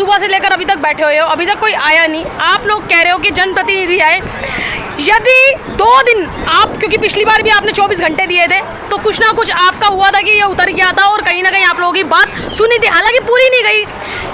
सुबह से लेकर अभी तक बैठे हुए हो, अभी तक कोई आया नहीं। आप लोग कह रहे हो कि जनप्रतिनिधि आए। यदि 2 दिन आप, क्योंकि पिछली बार भी आपने 24 घंटे दिए थे, तो कुछ ना कुछ आपका हुआ था कि ये उतर गया था और कहीं ना कहीं आप लोगों की बात सुनी थी, हालांकि पूरी नहीं गई।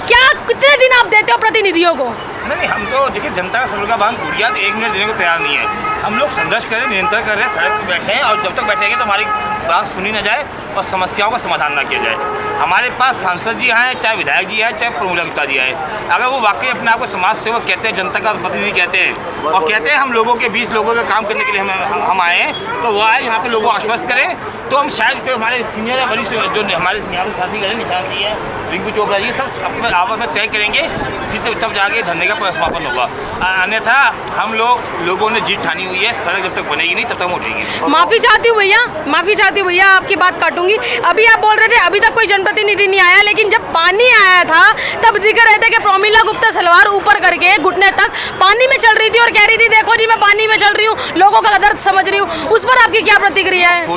क्या कितने दिन आप देते हो प्रतिनिधियों को? नहीं, हम तो देखिए जनता का सरों का बांध टूट गया तो 1 मिनट देने को तैयार नहीं है। हम लोग संघर्ष करें, निरंतर कर रहे हैं, सड़क पर बैठे हैं और जब तक बैठेंगे तो हमारी बात सुनी ना जाए और समस्याओं का समाधान ना किया जाए। हमारे पास सांसद जी हैं, चाहे विधायक जी हैं, चाहे प्रमोला गुप्ता जी हैं, अगर वो वाकई अपने आप को समाज सेवक कहते हैं, जनता का प्रतिनिधि कहते हैं और कहते हैं हम लोगों के 20 लोगों का काम करने के लिए हम आए हैं, तो वो आए यहाँ पे लोगों को आश्वस्त करें, तो हम शायद पे हमारे सीनियर या वरिष्ठ जो हमारे यहाँ पे साथी करें, निशान जी है, रिंकू चोपड़ा जी, सब अपने आपस में तय करेंगे कि तब जाके धरने का समापन होगा। अन्यथा हम लोगों ने जीत ठानी हुई है, सड़क जब तक बनेगी नहीं तब तक उठेगी। माफ़ी चाहती हूँ भैया, माफ़ी चाहती हूँ भैया, आपकी बात काटूंगी। अभी आप बोल रहे थे अभी तक कोई जनप्रतिनिधि नहीं आया, लेकिन जब पानी आया था तब दिख रहे थे कि प्रमिला गुप्ता सलवार ऊपर करके घुटने तक पानी में चल रही थी और कह रही थी देखो जी मैं पानी में चल रही हूँ, लोगों का दर्द समझ रही हूँ। उस पर आपकी क्या प्रतिक्रिया है?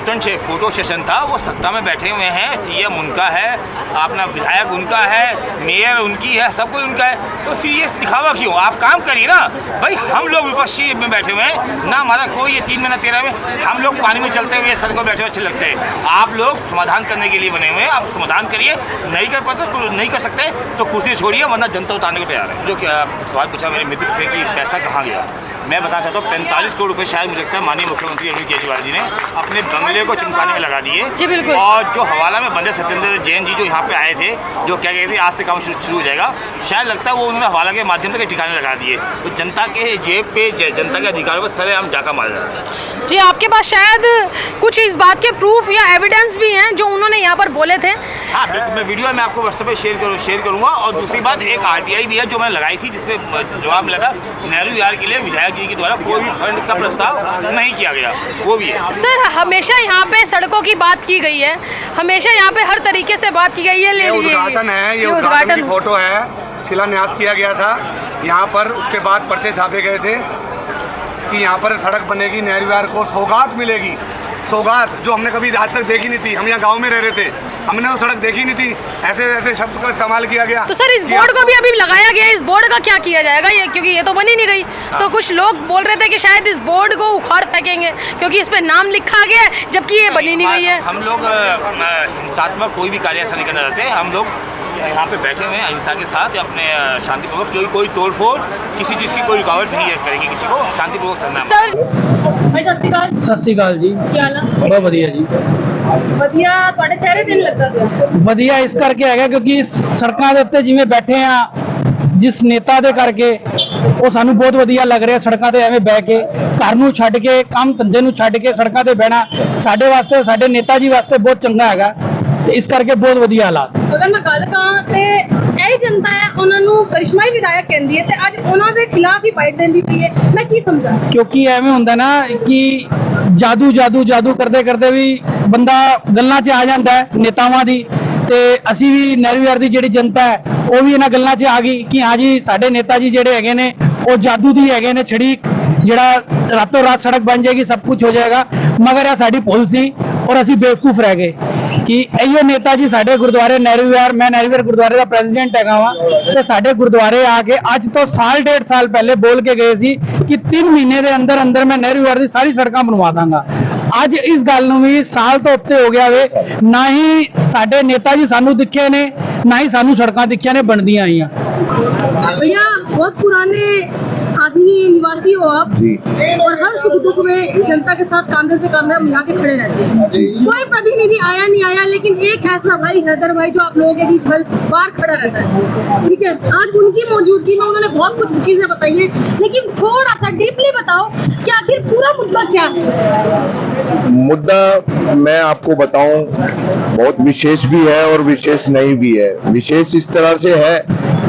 फोटो सेशन था, वो सत्ता में बैठे हुए हैं, सीएम उनका है, अपना विधायक उनका है, मेयर उनकी है, सब कुछ उनका है, तो फिर ये दिखावा क्यों? आप काम करिए ना भाई। हम लोग विपक्षी में बैठे हुए हैं ना, हमारा कोई ये 3 महीना 13 में हम लोग पानी में चलते हुए सड़कों बैठे हुए अच्छे लगते हैं। आप लोग समाधान करने के लिए बने हुए हैं, आप समाधान करिए। नहीं कर पाते, नहीं कर सकते तो कुर्सी छोड़िए, वरना जनता उतारने को तैयार है। जो क्या सवाल पूछा मेरे मित्र से कि पैसा कहाँ गया, मैं बताना चाहता हूँ 45 करोड़ रुपए शायद मुझे लगता है माननीय मुख्यमंत्री अरविंद केजरीवाल जी ने अपने बंगले को चमकाने में लगा दिए। जी बिल्कुल। और जो हवाला में बंदे सत्येंद्र जैन जी जो यहाँ पे आए थे, जो क्या कहते थे आज से काम शुरू हो जाएगा, शायद लगता है वो उन्होंने हवाला के माध्यम से ठिकाने लगा दिए। तो जनता के जेब पे, जनता के अधिकारों पर सरेआम डाका मारा जा रहा है। जी आपके पास शायद कुछ इस बात के प्रूफ या एविडेंस भी हैं जो उन्होंने यहाँ पर बोले थे? हाँ बिल्कुल, मैं वीडियो में आपको व्हाट्सएप पे शेयर करूँगा। और दूसरी बात, एक RTI भी है जो मैंने लगाई थी, जिसमें जवाब मिला था नेहरू विहार के लिए विधायक जी के द्वारा कोई भी फंड का प्रस्ताव नहीं किया गया, वो भी है। सर हमेशा यहाँ पे सड़कों की बात की गई है, हमेशा यहाँ पे हर तरीके से बात की गई है। ये उद्घाटन है, ये उद्घाटन की फोटो है, शिलान्यास किया गया था यहाँ पर। उसके बाद पर्चे छापे गए थे कि यहाँ पर सड़क बनेगी, नेहरू विहार को सौगात मिलेगी। सौगात जो हमने कभी आज तक देखी नहीं थी। हम यहाँ गांव में रह रहे थे, हमने वो सड़क देखी नहीं थी। ऐसे ऐसे शब्द का इस्तेमाल किया गया। तो सर इस बोर्ड को भी अभी लगाया गया, इस बोर्ड का क्या किया जाएगा? ये क्योंकि ये तो बनी नहीं गई। तो कुछ लोग बोल रहे थे कि शायद इस बोर्ड को उखाड़ फेंकेंगे क्योंकि इस पे नाम लिखा गया है, जबकि ये बनी नहीं गई है। हम लोग हिंसात्मक कोई भी कार्य ऐसा नहीं करना चाहते। हम लोग यहाँ पे बैठे हुए हैं अहिंसा के साथ, अपने शांतिपूर्वक, कोई तोड़ फोड़ किसी चीज़ की कोई रुकावट नहीं करेगी, किसी को शांतिपूर्वक करना है। सर भाई सत श्री अकाल जी। ਕੀ ਹਾਲ ਆ? बहुत ਵਧੀਆ जी। ਵਧੀਆ, ਤੁਹਾਡੇ ਚਿਹਰੇ ਤੇ ਨਹੀਂ ਲੱਗਦਾ ਪਿਆ। ਵਧੀਆ ਇਸ ਕਰਕੇ ਹੈਗਾ ਕਿਉਂਕਿ ਸੜਕਾਂ ਦੇ ਉੱਤੇ ਜਿਵੇਂ ਬੈਠੇ ਆ ਜਿਸ ਨੇਤਾ ਦੇ ਕਰਕੇ ਉਹ ਸਾਨੂੰ ਬਹੁਤ ਵਧੀਆ ਲੱਗ ਰਿਹਾ। ਸੜਕਾਂ ਤੇ ਐਵੇਂ ਬਹਿ ਕੇ, ਘਰ ਨੂੰ ਛੱਡ ਕੇ, ਕੰਮ ਧੰਦੇ ਨੂੰ ਛੱਡ ਕੇ ਸੜਕਾਂ ਤੇ ਬਹਿਣਾ ਸਾਡੇ ਵਾਸਤੇ, ਸਾਡੇ ਨੇਤਾ ਜੀ ਵਾਸਤੇ ਬਹੁਤ ਚੰਗਾ ਹੈਗਾ ਤੇ ਇਸ ਕਰਕੇ ਬਹੁਤ ਵਧੀਆ ਹਾਲਾਤ। ਅਗਰ ਮੈਂ ਗੱਲ ਕਰਾਂ ਤੇ ਇਹ ਜਨਤਾ ਹੈ ਉਹਨਾਂ ਨੂੰ ਕਰਿਸ਼ਮਾਈ ਵਿਧਾਇਕ ਕਹਿੰਦੀ ਹੈ ਤੇ ਅੱਜ ਉਹਨਾਂ ਦੇ ਖਿਲਾਫ ਹੀ ਬਾਈਟ ਦਿੰਦੀ ਪਈ ਹੈ। ਮੈਂ ਕੀ ਸਮਝਾਂ? ਕਿਉਂਕਿ ਐਵੇਂ ਹੁੰਦਾ ਨਾ ਕਿ ਜਾਦੂ ਜਾਦੂ ਜਾਦੂ ਕਰਦੇ ਕਰਦੇ ਵੀ ਬੰਦਾ ਗੱਲਾਂ 'ਚ ਆ ਜਾਂਦਾ ਹੈ ਨੇਤਾਵਾਂ ਦੀ। ਤੇ ਅਸੀਂ ਵੀ ਨਹਿਰੂ ਵਿਹਾਰ ਦੀ ਜਿਹੜੀ ਜਨਤਾ ਹੈ ਉਹ ਵੀ ਇਹਨਾਂ ਗੱਲਾਂ 'ਚ ਆ ਗਈ ਕਿ ਹਾਂ ਜੀ ਸਾਡੇ ਨੇਤਾ ਜੀ ਜਿਹੜੇ ਹੈਗੇ ਨੇ ਉਹ ਜਾਦੂ ਦੀ ਹੈਗੇ ਨੇ, ਛੜੀ ਜਿਹੜਾ ਰਾਤੋਂ ਰਾਤ ਸੜਕ ਬਣ ਜਾਏਗੀ, ਸਭ ਕੁਝ ਹੋ ਜਾਏਗਾ। ਮਗਰ ਇਹ ਸਾਡੀ ਭੁੱਲ ਸੀ ਔਰ ਅਸੀਂ ਬੇਵਕੂਫ ਰਹਿ ਗਏ ਕਿ ਇਹੋ ਨੇਤਾ ਜੀ ਸਾਡੇ ਗੁਰਦੁਆਰੇ ਨਹਿਰੂ ਵਿਹਾਰ, ਮੈਂ ਨਹਿਰੂ ਵਿਹਾਰ ਗੁਰਦੁਆਰੇ ਦਾ ਪ੍ਰੈਜ਼ੀਡੈਂਟ ਹੈਗਾ ਵਾਂ, ਤੇ ਸਾਡੇ ਗੁਰਦੁਆਰੇ ਆ ਕੇ ਅੱਜ ਤੋਂ ਸਾਲ 1.5 ਸਾਲ ਪਹਿਲੇ ਬੋਲ ਕੇ ਗਏ ਸੀ ਕਿ 3 ਮਹੀਨੇ ਦੇ ਅੰਦਰ ਅੰਦਰ ਮੈਂ ਨਹਿਰੂ ਵਿਹਾਰ ਦੀ ਸਾਰੀ ਸੜਕਾਂ ਬਣਵਾ ਦਾਂਗਾ। ਅੱਜ ਇਸ ਗੱਲ ਨੂੰ ਵੀ ਸਾਲ ਤੋਂ ਉੱਤੇ ਹੋ ਗਿਆ ਵੇ, ਨਾ ਹੀ ਸਾਡੇ ਨੇਤਾ ਜੀ ਸਾਨੂੰ ਦਿਖੇ ਨੇ, ਨਾ ही सानू सड़क दिखिया ने बनदियां आईयां। भैया बहुत पुराने आदमी निवासी हो आप जी, और हर सुख दुख में जनता के साथ कंधे से कंधा मिला के खड़े रहते हैं। कोई प्रतिनिधि आया नहीं आया, लेकिन एक ऐसा भाई हैदर भाई जो आप लोगों के बीच बाहर खड़ा रहता है, ठीक है। आज उनकी मौजूदगी में उन्होंने बहुत कुछ चीजें बताई है, लेकिन थोड़ा सा डीपली बताओ कि आखिर पूरा मुद्दा क्या है? मुद्दा मैं आपको बताऊं बहुत विशेष भी है और विशेष नहीं भी है। विशेष इस तरह से है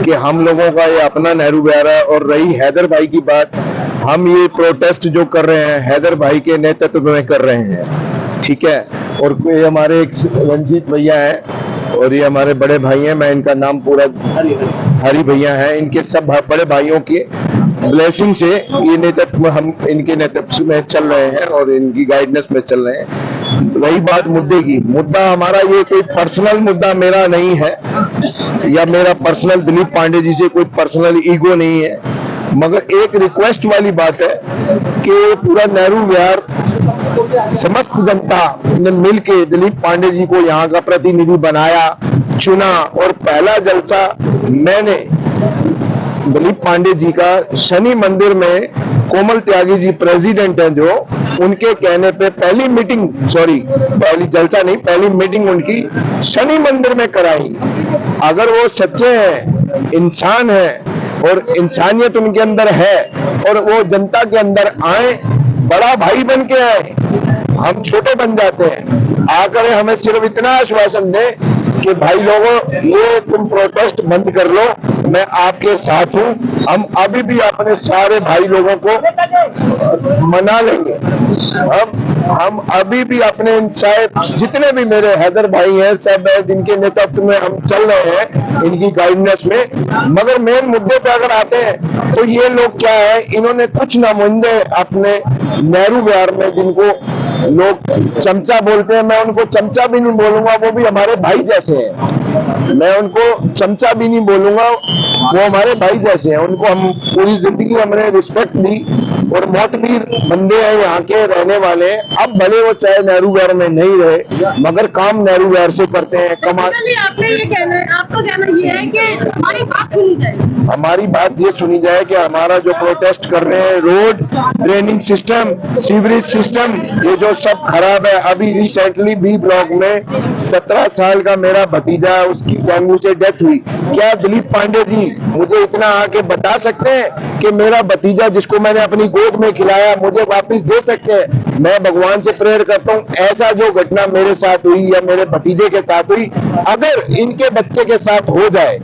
कि हम लोगों का ये अपना नेहरू विहार है, और रही हैदर भाई की बात, हम ये प्रोटेस्ट जो कर रहे हैं हैदर भाई के नेतृत्व में कर रहे हैं, ठीक है। और कोई हमारे एक रंजीत भैया हैं और ये हमारे बड़े भाई हैं, मैं इनका नाम पूरा हरी भैया हैं, इनके सब बड़े भाइयों के ब्लेसिंग से ये नेतृत्व, हम इनके नेतृत्व में चल रहे हैं और इनकी गाइडेंस में चल रहे हैं। रही बात मुद्दे की, मुद्दा हमारा ये कोई पर्सनल मुद्दा मेरा नहीं है, या मेरा पर्सनल दिलीप पांडे जी से कोई पर्सनल ईगो नहीं है, मगर एक रिक्वेस्ट वाली बात है कि पूरा नेहरू विहार समस्त जनता ने मिलके दिलीप पांडे जी को यहाँ का प्रतिनिधि बनाया, चुना, और पहला जलसा मैंने दिलीप पांडे जी का शनि मंदिर में, कोमल त्यागी जी प्रेसिडेंट हैं जो, उनके कहने पे पहली जलसा नहीं, पहली मीटिंग उनकी शनि मंदिर में कराई। अगर वो सच्चे हैं, इंसान हैं और इंसानियत उनके अंदर है और वो जनता के अंदर आए, बड़ा भाई बन के आए, हम छोटे बन जाते हैं। आकर हमें सिर्फ इतना आश्वासन दे कि भाई लोगों ये तुम प्रोटेस्ट बंद कर लो, मैं आपके साथ हूं। हम अभी भी अपने सारे भाई लोगों को मना लेंगे। हम अभी भी अपने जितने भी मेरे हैदर भाई हैं, सब है जिनके नेतृत्व में हम चल रहे हैं, इनकी गाइडेंस में। मगर मेन मुद्दे पे अगर आते हैं तो ये लोग क्या है, इन्होंने कुछ नामुमकिन अपने नेहरू विहार में, जिनको लोग चमचा बोलते हैं, मैं उनको चमचा भी नहीं बोलूंगा, वो भी हमारे भाई जैसे हैं। मैं उनको चमचा भी नहीं बोलूंगा, वो हमारे भाई जैसे हैं। उनको हम पूरी जिंदगी हमने रिस्पेक्ट दी और मोहतमीर बंदे हैं, यहाँ के रहने वाले हैं। अब भले वो चाहे नेहरू विहार में नहीं रहे, मगर काम नेहरू विहार से करते हैं। आपने ये कहना है, आपका कहना ये है कि हमारी बात सुनी जाए, हमारी बात ये सुनी जाए कि हमारा जो प्रोटेस्ट कर रहे हैं, road, draining system, sewerage system, ये जो सब खराब है। अभी रिसेंटली बी ब्लॉक में 17 साल का मेरा भतीजा, उसकी डेंगू से डेथ हुई। क्या दिलीप पांडे जी मुझे इतना आके बता सकते हैं कि मेरा भतीजा जिसको मैंने अपनी गोद में खिलाया मुझे वापस दे सकते हैं? मैं भगवान से प्रेयर करता हूँ, ऐसा जो घटना मेरे साथ हुई या मेरे भतीजे के साथ हुई, अगर इनके बच्चे के साथ हो जाए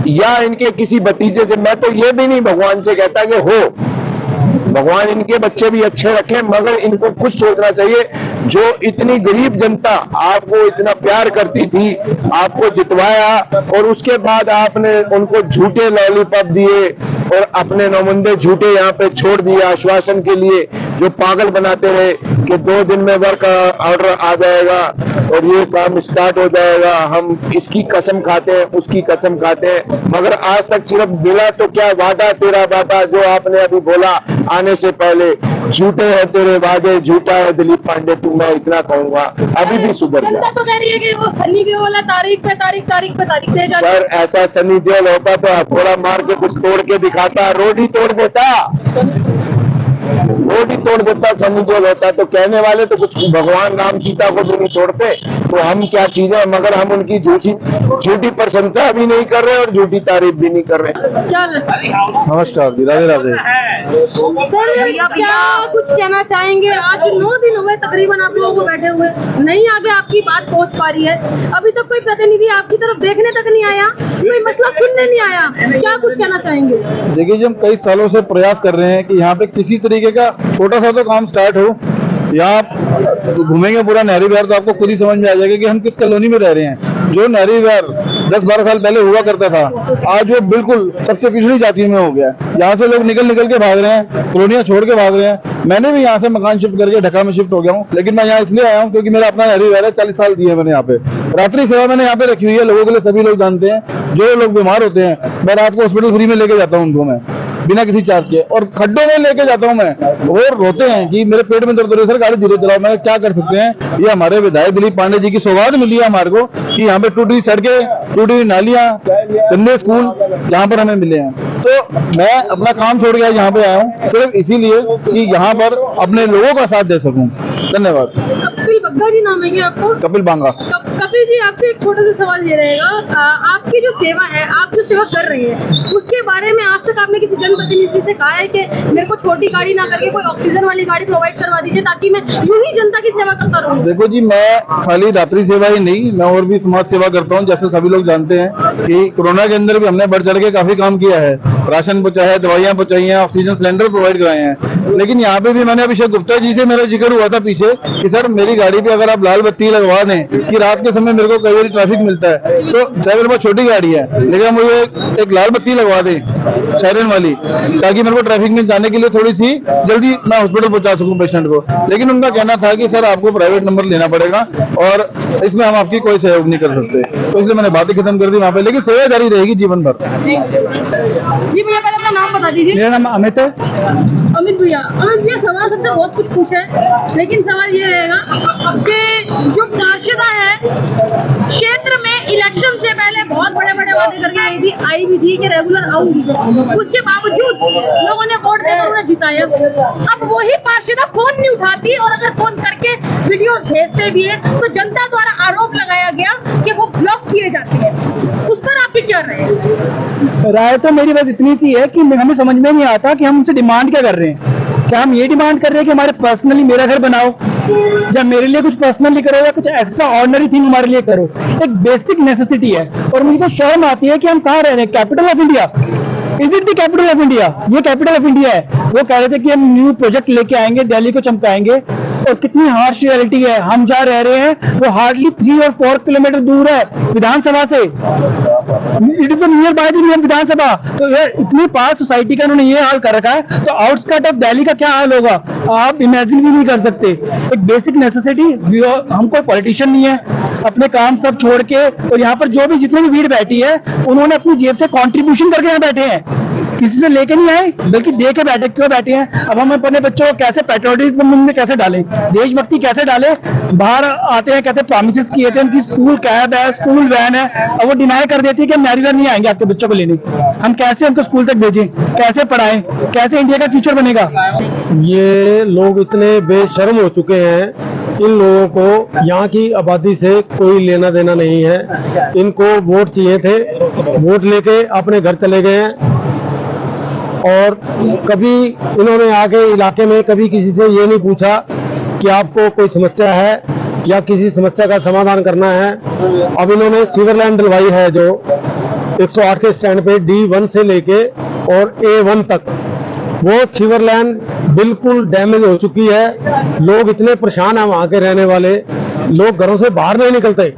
या इनके किसी भतीजे से, मैं तो ये भी नहीं भगवान से कहता कि हो, भगवान इनके बच्चे भी अच्छे रखें, मगर इनको कुछ सोचना चाहिए। जो इतनी गरीब जनता आपको इतना प्यार करती थी, आपको जितवाया, और उसके बाद आपने उनको झूठे लॉलीपॉप दिए और अपने नुमाइंदे झूठे यहाँ पे छोड़ दिए आश्वासन के लिए, जो पागल बनाते रहे कि 2 दिन में वर्क ऑर्डर आ जाएगा और ये काम स्टार्ट हो जाएगा। हम इसकी कसम खाते हैं, उसकी कसम खाते हैं, मगर आज तक सिर्फ मिला तो क्या वादा तेरा वादा, जो आपने अभी बोला आने से पहले, झूठे हैं तेरे वादे, झूठा है दिलीप पांडे तू, मैं इतना कहूंगा। अभी भी सुधर जनता तो कह रही है कि वो सनी देओल है, तारीख पे तारीख से सर, ऐसा सनी देओल होता तो हथौड़ा मार के कुछ तोड़ के दिखाता, रोड ही तोड़ देता सनी देओल होता। तो कहने वाले तो कुछ भगवान राम सीता को भी नहीं छोड़ते, तो हम क्या चीजें, मगर हम उनकी झूठी प्रशंसा भी नहीं कर रहे और झूठी तारीफ भी नहीं कर रहे। क्या लगता है? नमस्कार जी, राधे राधे। सर क्या कुछ कहना चाहेंगे? आज 9 दिन हुए तकरीबन आप लोगों को बैठे हुए, नहीं आगे आपकी बात पहुंच पा रही है, अभी तक कोई प्रतिनिधि आपकी तरफ देखने तक नहीं आया, कोई मसला सुनने नहीं आया, क्या कुछ कहना चाहेंगे? देखिए जी, हम कई सालों से प्रयास कर रहे हैं कि यहाँ पे किसी तरीके का छोटा सा तो काम स्टार्ट हो। यहाँ आप घूमेंगे पूरा नेहरू विहार तो आपको खुद ही समझ में आ जाएगा कि हम किस कॉलोनी में रह रहे हैं। जो नेहरू विहार 10-12 साल पहले हुआ करता था, आज वो बिल्कुल सबसे पिछड़ी जातियों में हो गया। यहाँ से लोग निकल के भाग रहे हैं, कॉलोनियां छोड़ के भाग रहे हैं। मैंने भी यहाँ से मकान शिफ्ट करके ढाका में शिफ्ट हो गया हूँ, लेकिन मैं यहाँ इसलिए आया हूँ क्योंकि मेरा अपना नेहरू विहार है। 40 साल दिए मैंने यहाँ पे, रात्रि सेवा मैंने यहाँ पे रखी हुई है लोगों के लिए। सभी लोग जानते हैं, जो लोग बीमार होते हैं, मैं रात को हॉस्पिटल फ्री में लेके जाता हूँ उनको, मैं बिना किसी चार्ज के, और खड्डों में लेके जाता हूँ मैं। वो रोते हैं कि मेरे पेट में दर्द हो रही है, सर गाड़ी धीरे चलाओ। मैं क्या कर सकते हैं, ये हमारे विधायक दिलीप पांडे जी की सौगात मिली है हमारे को कि यहाँ पे टूटी हुई सड़कें, टूटी हुई नालियां, गंदे स्कूल यहाँ पर हमें मिले हैं। तो मैं अपना काम छोड़ के यहाँ पे आया हूँ सिर्फ इसीलिए कि यहाँ पर अपने लोगों का साथ दे सकूँ। धन्यवाद। कपिल बग्गा जी नाम है क्या आपको? कपिल बांगा। कपिल जी, आपसे एक छोटा सा सवाल ये रहेगा, आपकी जो सेवा है, आप जो सेवा कर रहे हैं, उसके बारे में आज तक आपने किसी जनप्रतिनिधि से कहा है कि मेरे को छोटी गाड़ी ना करके कोई ऑक्सीजन वाली गाड़ी प्रोवाइड करवा दीजिए ताकि मैं यूं ही जनता की सेवा करता रहूं? देखो जी, मैं खाली रात्रि सेवा ही नहीं, मैं और भी समाज सेवा करता हूँ। जैसे सभी लोग जानते हैं कि कोरोना के अंदर भी हमने बढ़ चढ़ के काफी काम किया है, राशन पहुंचाया है, दवाइयां पहुंचाई हैं, ऑक्सीजन सिलेंडर प्रोवाइड कराए हैं। लेकिन यहाँ पे भी मैंने अभिषेक गुप्ता जी से मेरा जिक्र हुआ था पीछे कि सर मेरी गाड़ी पे अगर आप लाल बत्ती लगवा दें कि रात के के समय मेरे को कई बार ट्रैफिक मिलता है, तो चाहे मेरे पास छोटी गाड़ी है लेकिन मुझे एक लाल बत्ती लगवा दे साइरन वाली, ताकि मेरे को ट्रैफिक में जाने के लिए थोड़ी सी जल्दी मैं हॉस्पिटल पहुंचा सकूं पेशेंट को। लेकिन उनका कहना था कि सर आपको प्राइवेट नंबर लेना पड़ेगा और इसमें हम आपकी कोई सहयोग नहीं कर सकते, तो इसलिए मैंने बातें खत्म कर दी वहाँ पे, लेकिन सेवा जारी रहेगी जीवन भर। जी भैया, पहले अपना नाम बता दीजिए। मेरा नाम अमित है। अमित भैया, सवाल सबसे बहुत कुछ पूछा है, लेकिन सवाल ये रहेगा कि जो पार्षदा है क्षेत्र में इलेक्शन से पहले बहुत बड़े बड़े वादे करके आई भी थी कि रेगुलर आऊंगी, उसके बावजूद लोगों ने वोट देकर उन्हें जिताया। अब वही पार्षदा फोन नहीं उठाती और अगर फोन करके वीडियोस भेजते भी है तो जनता द्वारा आरोप लगाया गया कि वो ब्लॉक किए जाते हैं। उस पर आपकी क्या राय है? राय तो मेरी बस इतनी सी है कि हमें समझ में नहीं आता कि हम उनसे डिमांड क्या कर रहे हैं। क्या हम ये डिमांड कर रहे हैं कि हमारे पर्सनली मेरा घर बनाओ, या मेरे लिए कुछ पर्सनली करो, या कुछ एक्स्ट्रा ऑर्डिनरी थिंग हमारे लिए करो? एक बेसिक नेसेसिटी है। और मुझे तो शर्म आती है कि हम कहाँ रह रहे हैं, capital of India. Is it the capital of India? ये कैपिटल ऑफ इंडिया है। वो कह रहे थे कि हम न्यू प्रोजेक्ट लेके आएंगे, दिल्ली को चमकाएंगे, और कितनी हार्श रियलिटी है। हम जहाँ रह रहे हैं वो हार्डली 3 और 4 किलोमीटर दूर है विधानसभा से। It is near by the Vidhan Sabha. तो ये इतनी पास सोसाइटी का इन्होंने ये हाल कर रखा है, तो आउटस्कर्ट ऑफ दिल्ली का क्या हाल होगा आप इमेजिन भी नहीं कर सकते। एक बेसिक नेसेसिटी। हम कोई पॉलिटिशियन नहीं है, अपने काम सब छोड़ के, और यहाँ पर जो भी जितने भी भीड़ बैठी है उन्होंने अपनी जेब से कंट्रीब्यूशन करके यहाँ बैठे हैं, किसी से लेके नहीं आए बल्कि दे के बैठे। क्यों बैठे हैं? अब हम अपने बच्चों को कैसे पैट्रियोटिज्म में कैसे डालें, देशभक्ति कैसे डालें? बाहर आते हैं, कहते प्रोमिस किए थे, उनकी स्कूल कैब है, स्कूल वैन है, और वो डिनाई कर देती है कि हम नेरीवेयर नहीं आएंगे आपके बच्चों को लेने। हम कैसे उनको स्कूल तक भेजें, कैसे पढ़ाएं, कैसे इंडिया का फ्यूचर बनेगा? ये लोग इतने बेशर्म हो चुके हैं, इन लोगों को यहाँ की आबादी से कोई लेना देना नहीं है। इनको वोट चाहिए थे, वोट लेके अपने घर चले गए हैं, और कभी इन्होंने आके इलाके में कभी किसी से ये नहीं पूछा कि आपको कोई समस्या है या किसी समस्या का समाधान करना है। अब इन्होंने सीवर लाइन डलवाई है जो 108 के स्टैंड पे D1 से लेके और A1 तक, वो सीवर लाइन बिल्कुल डैमेज हो चुकी है। लोग इतने परेशान हैं, वहाँ के रहने वाले लोग घरों से बाहर नहीं निकलते।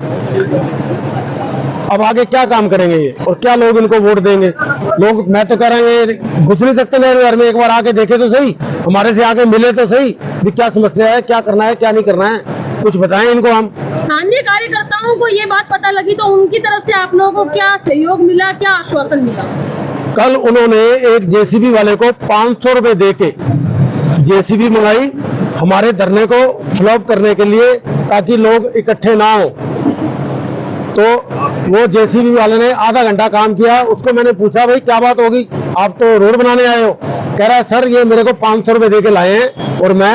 अब आगे क्या काम करेंगे ये, और क्या लोग इनको वोट देंगे? लोग, मैं तो कह रहा हूँ घुस नहीं सकते नेहरू में, एक बार आके देखे तो सही, हमारे से आके मिले तो सही भी क्या समस्या है, क्या करना है, क्या नहीं करना है, कुछ बताएं इनको। हम स्थानीय कार्यकर्ताओं को ये बात पता लगी तो उनकी तरफ से आप लोगों को क्या सहयोग मिला, क्या आश्वासन मिला? कल उन्होंने एक जेसीबी वाले को 500 रुपए दे के जेसीबी मंगाई हमारे धरने को फ्लॉप करने के लिए, ताकि लोग इकट्ठे ना हो। तो वो जेसीबी वाले ने आधा घंटा काम किया। उसको मैंने पूछा, भाई क्या बात होगी, आप तो रोड बनाने आए हो? कह रहा है सर ये मेरे को 500 रुपए दे के लाए हैं और मैं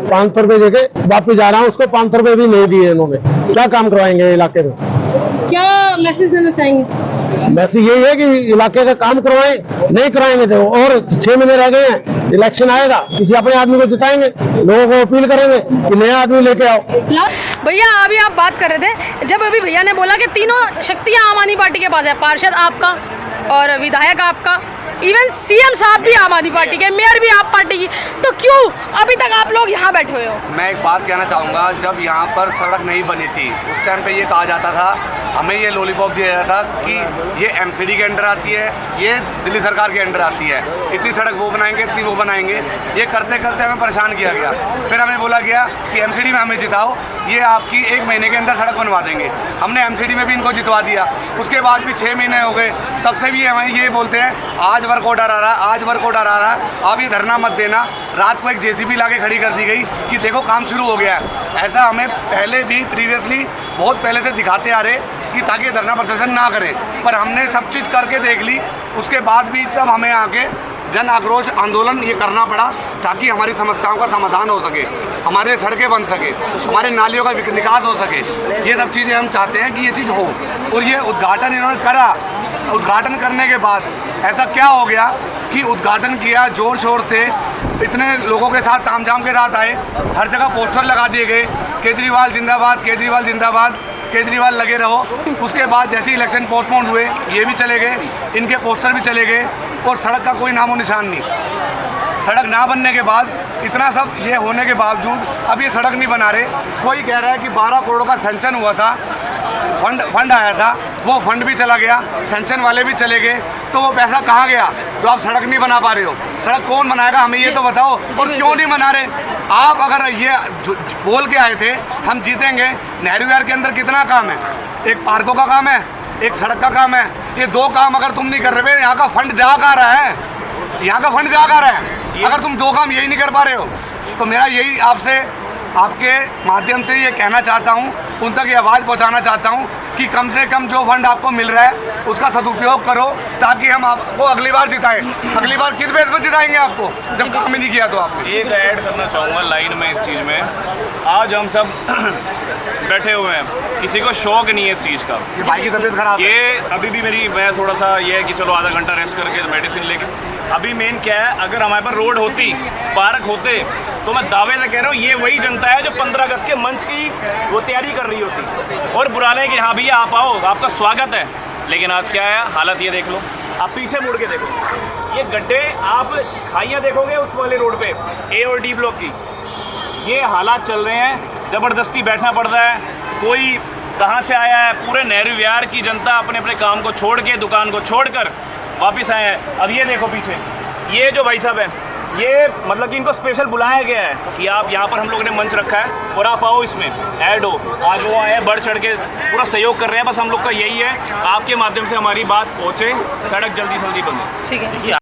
500 रुपए दे के वापिस जा रहा हूँ। उसको 500 रुपए भी नहीं दिए इन्होंने। क्या काम करवाएंगे इलाके में? क्या मैसेज देना चाहेंगे? मैसेज यही है कि इलाके का काम करवाएं, नहीं कराएंगे तो और 6 महीने रह गए हैं, इलेक्शन आएगा, किसी अपने आदमी को जिताएंगे, लोगों को अपील करेंगे कि नया आदमी लेके आओ। भैया अभी आप बात कर रहे थे, जब अभी भैया ने बोला कि तीनों शक्तियां आम आदमी पार्टी के पास है, पार्षद आपका और विधायक आपका, इवन सीएम साहब भी आम आदमी पार्टी के, मेयर भी आप पार्टी की, तो क्यों अभी तक आप लोग यहाँ बैठे हुए हो? मैं एक बात कहना चाहूँगा, जब यहाँ पर सड़क नहीं बनी थी उस टाइम पे ये कहा जाता था, हमें ये लॉलीपॉप दिया जाता था कि ये एमसीडी के अंडर आती है, ये दिल्ली सरकार के अंडर आती है, इतनी सड़क वो बनाएंगे, इतनी वो बनाएंगे। ये करते करते हमें परेशान किया गया। फिर हमें बोला गया कि एमसीडी में हमें जिताओ, ये आपकी 1 महीने के अंदर सड़क बनवा देंगे। हमने एमसीडी में भी इनको जितवा दिया। उसके बाद भी 6 महीने हो गए, तब से भी हमें ये बोलते हैं आज वर्क ऑर्डर आ रहा है, आज वर्क ऑर्डर आ रहा है, अब ये धरना मत देना। रात को एक जेसीबी लाके खड़ी कर दी गई कि देखो काम शुरू हो गया है। ऐसा हमें पहले भी प्रीवियसली बहुत पहले से दिखाते आ रहे कि ताकि धरना प्रदर्शन ना करें, पर हमने सब चीज़ करके देख ली। उसके बाद भी तब हमें आके जन आक्रोश आंदोलन ये करना पड़ा ताकि हमारी समस्याओं का समाधान हो सके, हमारे सड़कें बन सके, हमारे नालियों का निकास हो सके। ये सब चीज़ें हम चाहते हैं कि ये चीज़ हो। और ये उद्घाटन इन्होंने करा, उद्घाटन करने के बाद ऐसा क्या हो गया कि उद्घाटन किया जोर शोर से, इतने लोगों के साथ तामझाम के साथ आए, हर जगह पोस्टर लगा दिए गए, केजरीवाल जिंदाबाद, केजरीवाल जिंदाबाद, केजरीवाल लगे रहो। उसके बाद जैसे इलेक्शन पोस्टपोन हुए ये भी चले गए, इनके पोस्टर भी चले गए, और सड़क का कोई नामो निशान नहीं। सड़क ना बनने के बाद, इतना सब ये होने के बावजूद अब ये सड़क नहीं बना रहे। कोई कह रहा है कि 12 करोड़ का सैंक्शन हुआ था, फंड आया था वो फंड भी चला गया, सेंक्शन वाले भी चले गए, तो वो पैसा कहाँ गया? तो आप सड़क नहीं बना पा रहे हो। सड़क कौन बनाएगा, हमें ये तो बताओ, और क्यों नहीं बना रहे? आप अगर ये बोल के आए थे हम जीतेंगे, नेहरू विहार के अंदर कितना काम है? एक पार्कों का काम है, एक सड़क का काम है, ये 2 काम अगर तुम नहीं कर रहे, यहाँ का फंड जा कहाँ रहा है? यहाँ का फंड जा कहाँ रहा है? अगर तुम 2 काम यही नहीं कर पा रहे हो, तो मेरा यही आपसे, आपके माध्यम से ये कहना चाहता हूँ, उन तक ये आवाज़ पहुँचाना चाहता हूँ कि कम से कम जो फंड आपको मिल रहा है उसका सदुपयोग करो, ताकि हम आपको अगली बार जिताएं। अगली बार किस बेस पर जिताएंगे आपको, जब काम ही नहीं किया तो आपने? एक ऐड करना चाहूँगा लाइन में इस चीज़ में। आज हम सब बैठे हुए हैं, किसी को शौक नहीं है इस चीज़ का। ये भाई की तबीयत खराब है। ये अभी भी मैं थोड़ा सा ये है कि चलो आधा घंटा रेस्ट करके मेडिसिन लेके, अभी मेन क्या है, अगर हमारे पास रोड होती, पार्क होते, तो मैं दावे से कह रहा हूँ ये वही जनता है जो 15 अगस्त के मंच की वो तैयारी कर रही होती और बुलाने कि हाँ भैया आप आओ, आपका स्वागत है। लेकिन आज क्या है हालत, ये देख लो, आप पीछे मुड़ के देखो, ये गड्ढे, आप खाइयाँ देखोगे उस वाले रोड पे ए और डी ब्लॉक की, ये हालात चल रहे हैं, ज़बरदस्ती बैठना पड़ रहा है। कोई कहाँ से आया है, पूरे नेहरू विहार की जनता अपने अपने काम को छोड़ के, दुकान को छोड़कर वापस आए हैं। अब ये देखो पीछे, ये जो भाई साहब है, ये मतलब कि इनको स्पेशल बुलाया गया है कि आप यहाँ पर, हम लोगों ने मंच रखा है और आप आओ, इसमें ऐड हो। आज वो आए हैं, बढ़ चढ़ के पूरा सहयोग कर रहे हैं। बस हम लोग का यही है, आपके माध्यम से हमारी बात पहुँचे, सड़क जल्दी से जल्दी बने। ठीक है।